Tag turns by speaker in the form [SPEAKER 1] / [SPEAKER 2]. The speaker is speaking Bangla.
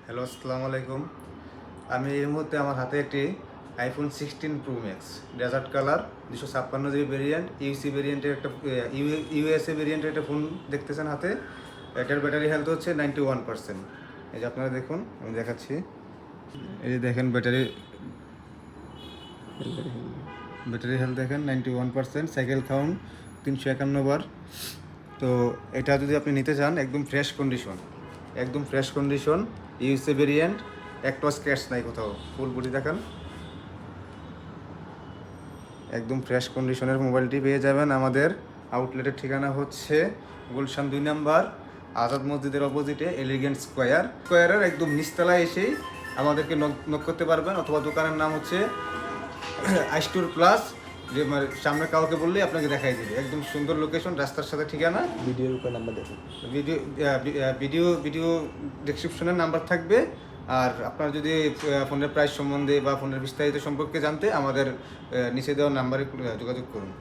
[SPEAKER 1] হ্যালো, আসসালামু আলাইকুম। আমি এই মুহূর্তে আমার হাতে একটি iPhone 16 pro max desert colour 256 GB variant ইউসি ভেরিয়েন্টের একটা ইউএসএ ভেরিয়েন্টের একটা ফোন দেখতেছেন হাতে। এটার ব্যাটারি হেলথ হচ্ছে 91%। এই যে আপনারা দেখুন, আমি দেখাচ্ছি। এই যে দেখেন ব্যাটারি হেলথ দেখেন 91%, সাইকেল কাউন্ট 351 বার। তো এটা যদি আপনি নিতে চান একদম ফ্রেশ কন্ডিশন ইউএসএ ভেরিয়েন্ট, একটা স্ক্র্যাচ নাই কোথাও, ফুল বডি দেখান, একদম ফ্রেশ কন্ডিশনের মোবাইলটি পেয়ে যাবেন। আমাদের আউটলেটের ঠিকানা হচ্ছে গুলশান 2 নাম্বার, আজাদ মসজিদের অপোজিটে এলিগেন্ট স্কোয়ারের একদম নিচতলায় এসেই আমাদেরকে নক করতে পারবেন, অথবা দোকানের নাম হচ্ছে আইস্টোর প্লাস। যে সামনে কাউকে বললেই আপনাকে দেখাই দিবে, একদম সুন্দর লোকেশন, রাস্তার সাথে ঠিকানা।
[SPEAKER 2] ভিডিওর উপর নাম্বার দেখুন।
[SPEAKER 1] ভিডিও ডেসক্রিপশনের নাম্বার থাকবে। আর আপনার যদি ফোনের প্রাইস সম্বন্ধে বা ফোনের বিস্তারিত সম্পর্কে জানতে আমাদের নিচে দেওয়া নাম্বারে যোগাযোগ করুন।